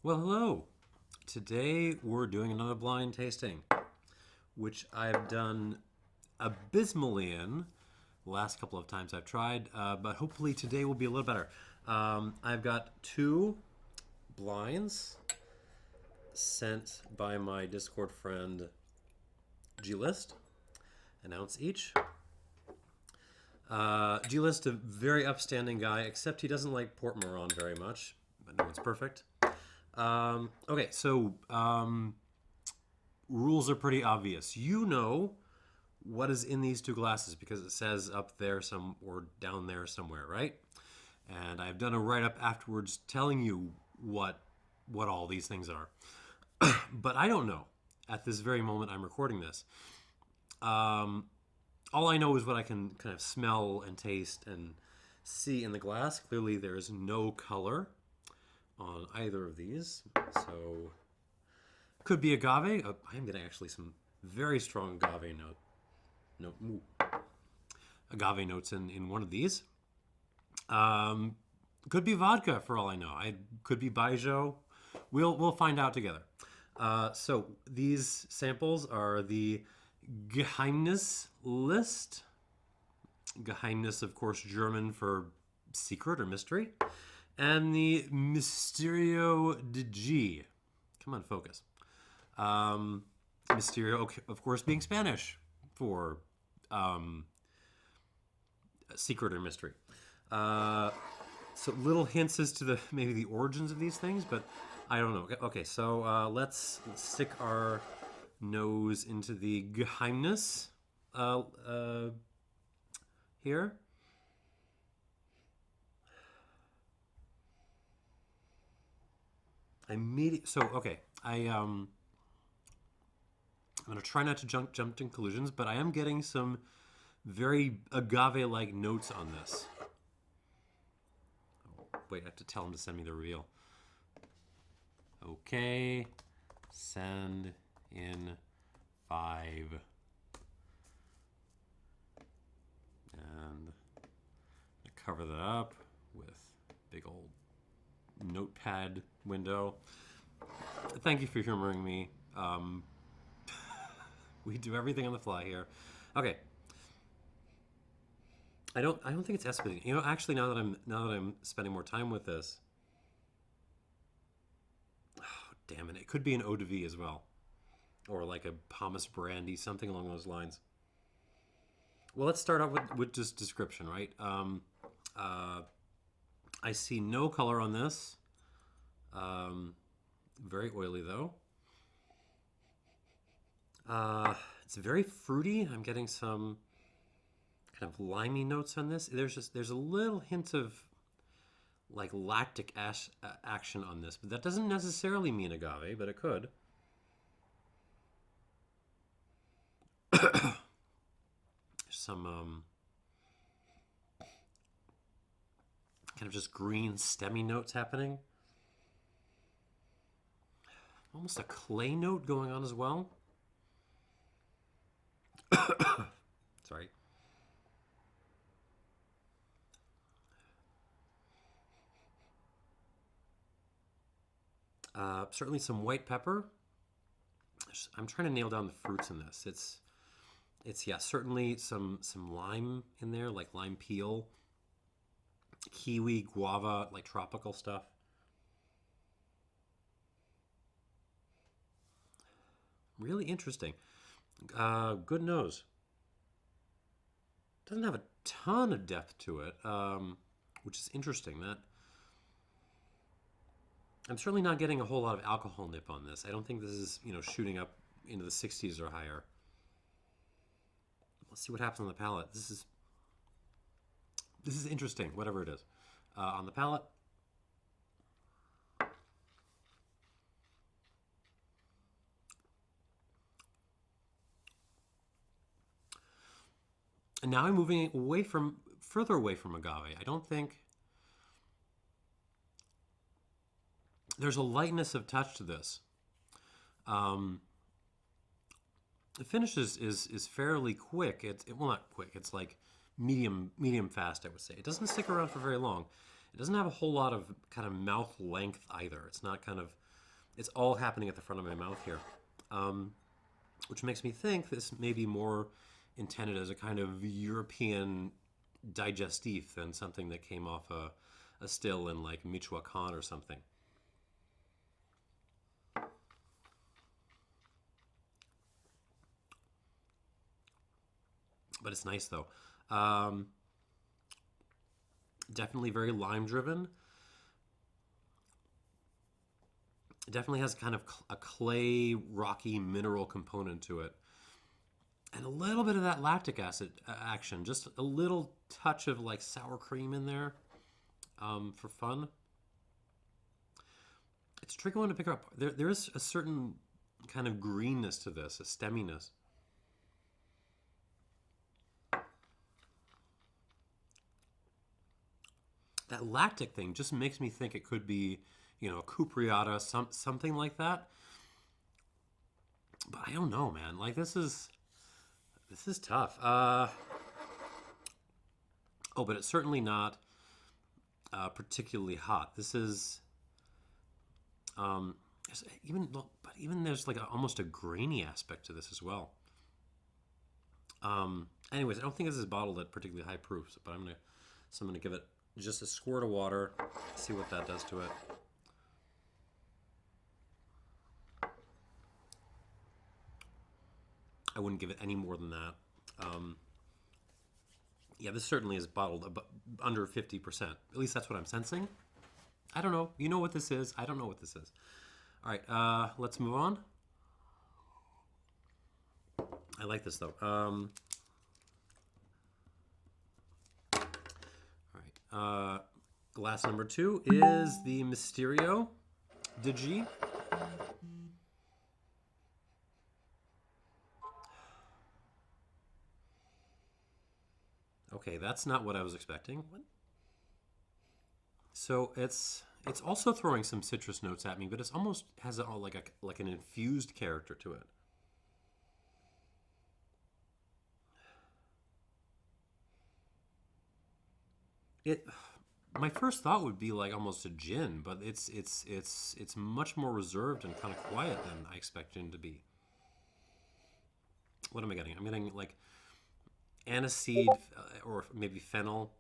Well, hello. Today we're doing another blind tasting, which I've done abysmally in the last couple of times I've tried, but hopefully today will be a little better. I've got two blinds sent by my Discord friend G-List, an ounce each. G-List, a very upstanding guy, except he doesn't like Port Moran very much, but no one's perfect. Okay, so rules are pretty obvious. You know what is in these two glasses because it says up there or down there somewhere, right? And I've done a write-up afterwards telling you what all these things are. But I don't know at this very moment I'm recording this. All I know is what I can kind of smell and taste and see in the glass. Clearly there's no color on either of these, so could be agave. I am getting actually some very strong agave notes in one of these. Could be vodka for all I know. Could be Baijiu. We'll find out together. So these samples are the Geheimnis-List. Geheimnis, of course, German for secret or mystery. And the Misterio de G. Come on, focus. Misterio, of course, being Spanish for secret or mystery. So little hints as to maybe the origins of these things, but I don't know. Okay, so let's stick our nose into the Geheimnis here. Okay, I'm gonna try not to jump to conclusions, but I am getting some very agave-like notes on this. Oh, wait, I have to tell him to send me the reveal. Okay, send in 5. And cover that up with big old notepad window. Thank you for humoring me. We do everything on the fly here. Okay. I don't think it's espadin. You know, actually, now that I'm spending more time with this, oh, damn it, it could be an eau de vie as well, or like a pomace brandy, something along those lines. Well, let's start off with just description, right? I see no color on this. Very oily though. It's very fruity. I'm getting some kind of limey notes on this. There's a little hint of like lactic action on this, but that doesn't necessarily mean agave, but it could. Some kind of just green stemmy notes happening. Almost a clay note going on as well. Sorry. Certainly some white pepper. I'm trying to nail down the fruits in this. It's yeah, certainly some lime in there, like lime peel, kiwi, guava, like tropical stuff. Really interesting. Good nose. Doesn't have a ton of depth to it, which is interesting. That I'm certainly not getting a whole lot of alcohol nip on this. I don't think this is, shooting up into the 60s or higher. Let's see what happens on the palate. This is interesting, whatever it is. On the palate. And now I'm moving further away from agave. I don't think there's a lightness of touch to this. The finish is fairly quick. Well, not quick. It's like medium fast, I would say. It doesn't stick around for very long. It doesn't have a whole lot of kind of mouth length either. It's not kind of It's all happening at the front of my mouth here, which makes me think this may be more intended as a kind of European digestif than something that came off a still in like Michoacan or something. But it's nice though. Definitely very lime driven. It definitely has kind of a clay, rocky, mineral component to it. And a little bit of that lactic acid action. Just a little touch of like sour cream in there for fun. It's a tricky one to pick up. There is a certain kind of greenness to this, a stemminess. That lactic thing just makes me think it could be, you know, a cupreata, something like that. But I don't know, man. Like this is tough. Oh, but it's certainly not particularly hot. This is even there's like almost a grainy aspect to this as well. Anyways, I don't think this is bottled at particularly high proofs, but I'm gonna give it just a squirt of water, see what that does to it. I wouldn't give it any more than that. Yeah, this certainly is bottled under 50%. At least that's what I'm sensing. I don't know. You know what this is? I don't know what this is. All right, let's move on. I like this though. All right, glass number 2 is the Misterio de G. Okay, that's not what I was expecting. What? So it's also throwing some citrus notes at me, but it's almost has like an infused character to it. My first thought would be like almost a gin, but it's much more reserved and kind of quiet than I expect gin to be. What am I getting? I'm getting like aniseed or maybe fennel.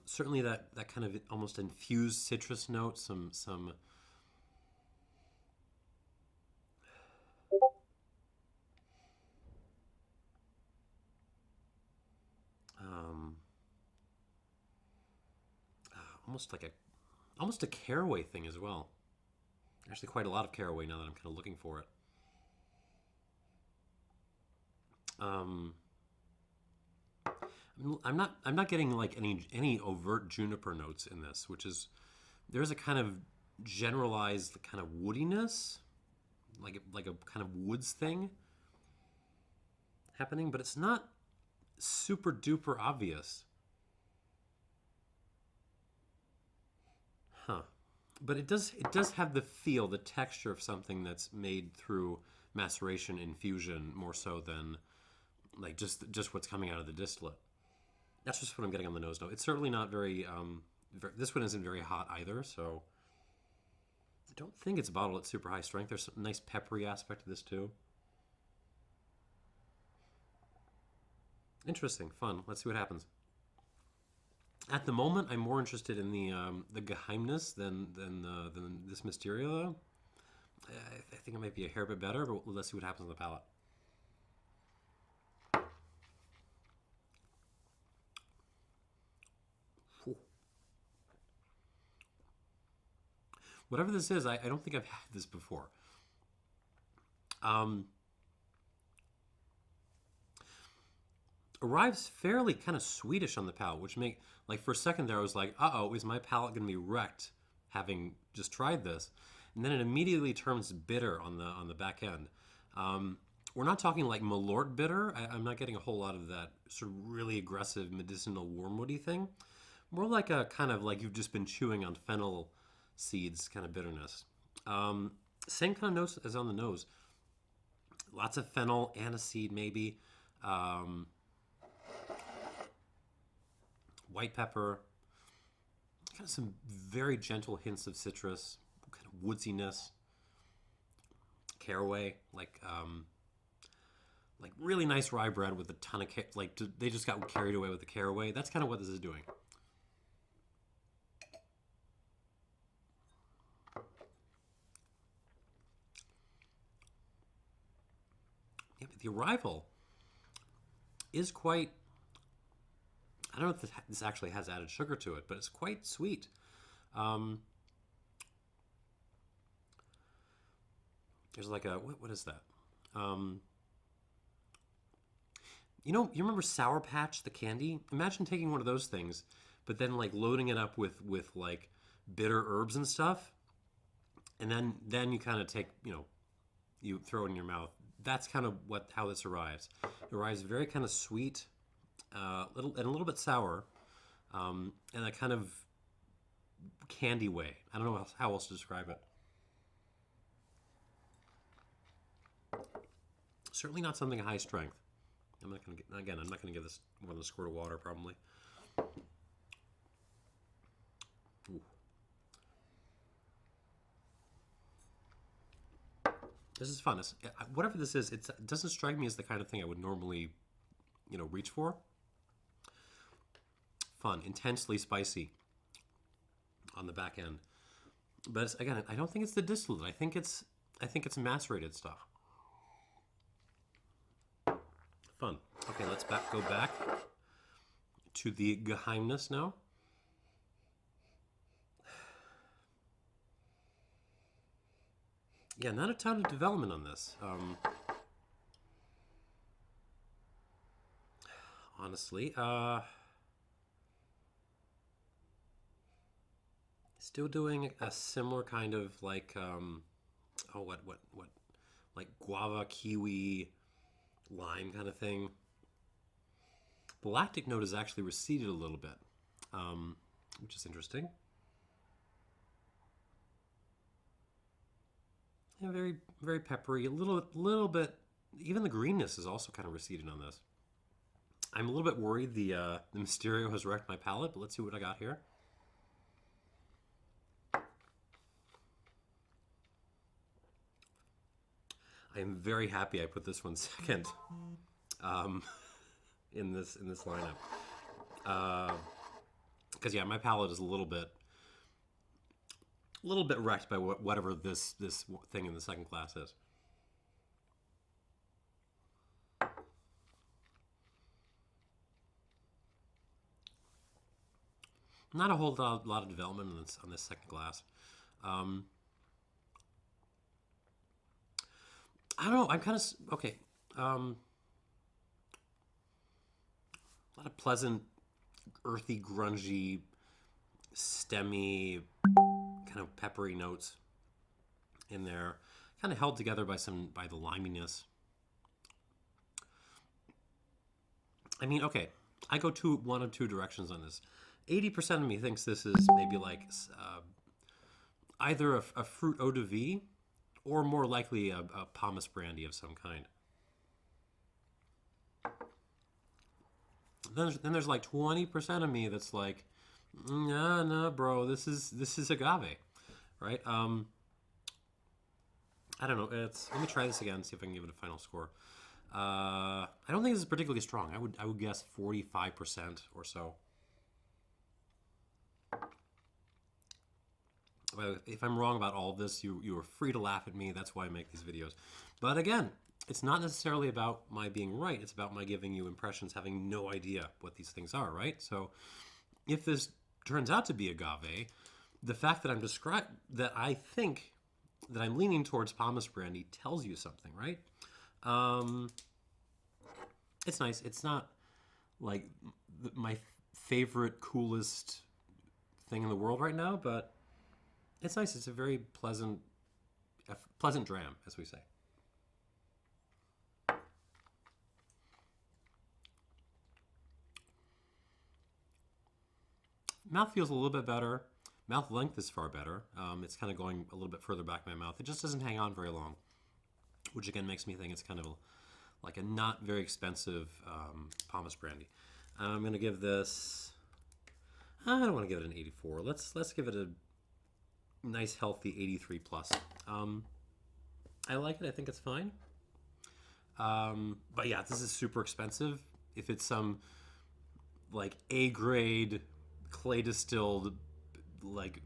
Certainly that kind of almost infused citrus note, some almost a caraway thing as well. Actually, quite a lot of caraway now that I'm kind of looking for it. I'm not getting like any overt juniper notes in this, which is there's a kind of generalized kind of woodiness, like a kind of woods thing happening, but it's not super duper obvious. Huh. But it does have the feel, the texture of something that's made through maceration infusion more so than like just what's coming out of the distillate. That's just what I'm getting on the nose note. It's certainly not very, this one isn't very hot either, so I don't think it's bottled at super high strength. There's a nice peppery aspect to this too. Interesting, fun. Let's see what happens. At the moment, I'm more interested in the Geheimnis than this Misterio. I think it might be a hair bit better, but let's see what happens on the palate. Whatever this is, I don't think I've had this before. Arrives fairly kind of sweetish on the palate, which like for a second there I was like, uh-oh, is my palate going to be wrecked having just tried this? And then it immediately turns bitter on the back end. We're not talking like Malort bitter. I'm not getting a whole lot of that sort of really aggressive medicinal wormwoody thing. More like a kind of like you've just been chewing on fennel seeds kind of bitterness. Same kind of notes as on the nose. Lots of fennel, aniseed maybe. White pepper, kind of some very gentle hints of citrus, kind of woodsiness, caraway, like really nice rye bread with a ton of they just got carried away with the caraway. That's kind of what this is doing. Yeah, but the arrival is quite. I don't know if this actually has added sugar to it, but it's quite sweet. There's like a what is that? You remember Sour Patch, the candy? Imagine taking one of those things, but then like loading it up with like bitter herbs and stuff, and then you kind of take, you throw it in your mouth. That's kind of how this arrives. It arrives very kind of sweet, a little bit sour, in a kind of candy way. I don't know how else to describe it. Certainly not something high strength. I'm not gonna give this more than a squirt of water probably. Ooh. This is fun. Whatever this is, it doesn't strike me as the kind of thing I would normally, reach for. Fun, intensely spicy on the back end. But again, I don't think it's the distillate. I think it's macerated stuff. Fun. Okay, let's go back to the Geheimnis now. Yeah, not a ton of development on this. Honestly, still doing a similar kind of like like guava, kiwi, lime kind of thing. The lactic note has actually receded a little bit, which is interesting. Yeah, very, very peppery. A little bit. Even the greenness is also kind of receding on this. I'm a little bit worried the Misterio has wrecked my palate, but let's see what I got here. I am very happy I put this one second in this lineup, because yeah, my palate is a little bit wrecked by whatever this thing in the second class is. Not a whole lot of development on this second glass. I don't know. I'm kind of okay. A lot of pleasant, earthy, grungy, stemmy, kind of peppery notes in there, kind of held together by the liminess. I mean, okay, I go one of two directions on this. 80% of me thinks this is maybe like either a fruit eau de vie, or more likely a pomace brandy of some kind. Then there's like 20% of me that's like, no, bro, this is agave, right? I don't know. Let me try this again, see if I can give it a final score. I don't think this is particularly strong. I would guess 45% or so. If I'm wrong about all of this, you are free to laugh at me. That's why I make these videos. But again, it's not necessarily about my being right. It's about my giving you impressions, having no idea what these things are, right? So if this turns out to be agave, the fact that that I think that I'm leaning towards pomace brandy tells you something, right? It's nice. It's not like my favorite, coolest thing in the world right now, but it's nice. It's a very pleasant dram, as we say. Mouth feels a little bit better. Mouth length is far better. It's kind of going a little bit further back in my mouth. It just doesn't hang on very long, which again makes me think it's kind of like a not very expensive pomace brandy. I'm going to give this, I don't want to give it an 84. Let's give it a nice, healthy 83 plus. I like it. I think it's fine. But yeah, this is super expensive. If it's some like A grade clay distilled like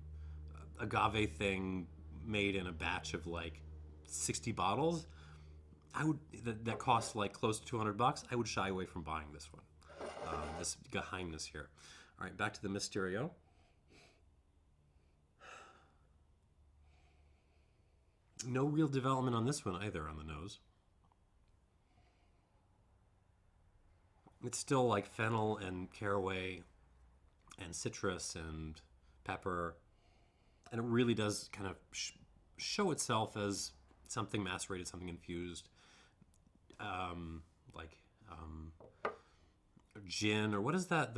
agave thing made in a batch of like 60 bottles, I would that costs like close to $200. I would shy away from buying this one. This Geheimnis here. All right, back to the Misterio. No real development on this one either on the nose. It's still like fennel and caraway and citrus and pepper. And it really does kind of show itself as something macerated, something infused. Like gin, or what is that?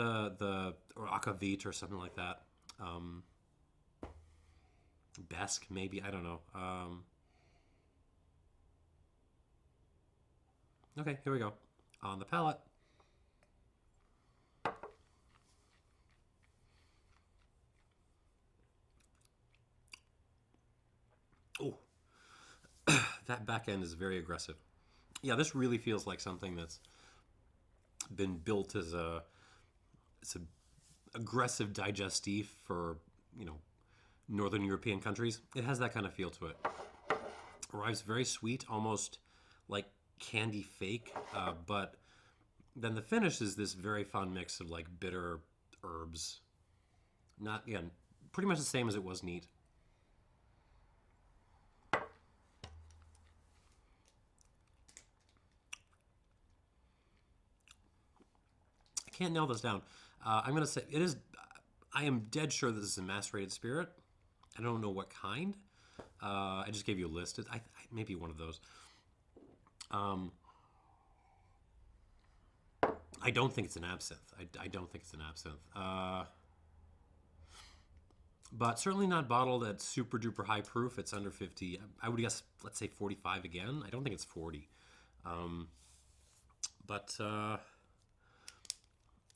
Or agave-based or something like that. Besk, maybe. I don't know. Okay, here we go. On the palate. Oh, that back end is very aggressive. Yeah, this really feels like something that's been built as it's a aggressive digestif for, you know, Northern European countries. It has that kind of feel to it. Arrives very sweet, almost like candy fake, but then the finish is this very fun mix of like bitter herbs. Not, again, pretty much the same as it was neat. I can't nail this down. I'm going to say it is. I am dead sure this is a macerated spirit. I don't know what kind. I just gave you a list. Maybe one of those. I don't think it's an absinthe. I don't think it's an absinthe. But certainly not bottled at super duper high proof. It's under 50. I would guess, let's say 45 again. I don't think it's 40.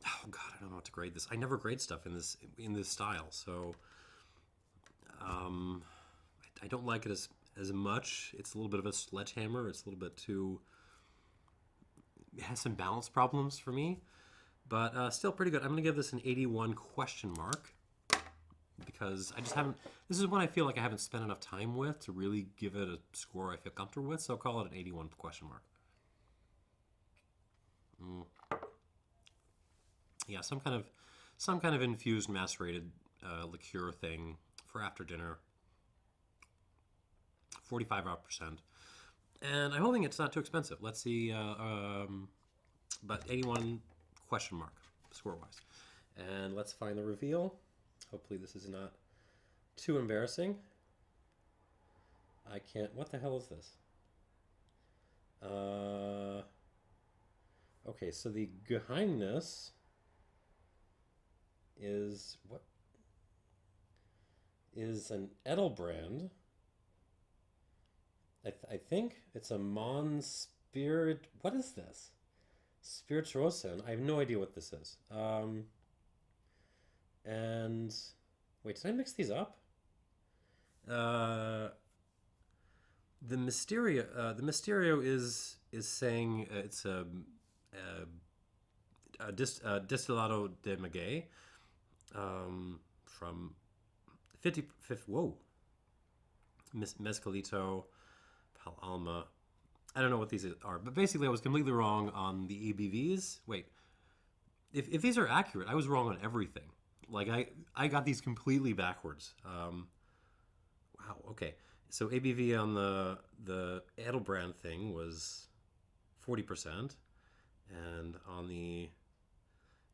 Oh God, I don't know what to grade this. I never grade stuff in this style, so I don't like it as much. It's a little bit of a sledgehammer. It's a little bit too. It has some balance problems for me, but still pretty good. I'm gonna give this an 81 question mark because I just haven't. This is one I feel like I haven't spent enough time with to really give it a score I feel comfortable with. So I'll call it an 81 question mark. Yeah, some kind of infused macerated liqueur thing for after dinner. 45%. And I'm hoping it's not too expensive. Let's see, but 81 question mark score-wise. And let's find the reveal. Hopefully this is not too embarrassing. I can't, what the hell is this? Okay, so the Geheimnis is what is an Edelbrand. I think it's a MAAN Spirit. What is this? Spirituosen. I have no idea what this is. And wait, did I mix these up? The Misterio is saying it's a Distillado de G from 55th. Whoa, Mezcalito, Alma. I don't know what these are, but basically I was completely wrong on the ABVs. Wait, if these are accurate, I was wrong on everything. Like I got these completely backwards. Wow. Okay. So ABV on the Edelbrand thing was 40%, and on the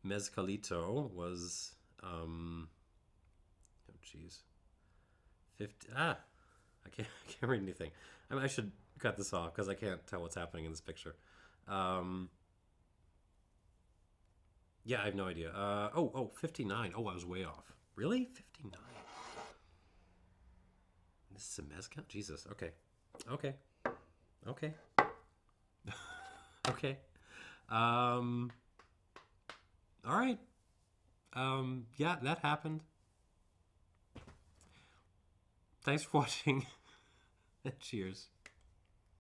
Mezcalito was oh geez, 50. I can't read anything. I mean, I should cut this off because I can't tell what's happening in this picture. Yeah, I have no idea. 59. Oh, I was way off. Really? 59. This is a mezcal? Jesus. Okay. Okay. All right. yeah, that happened. Thanks for watching. Cheers.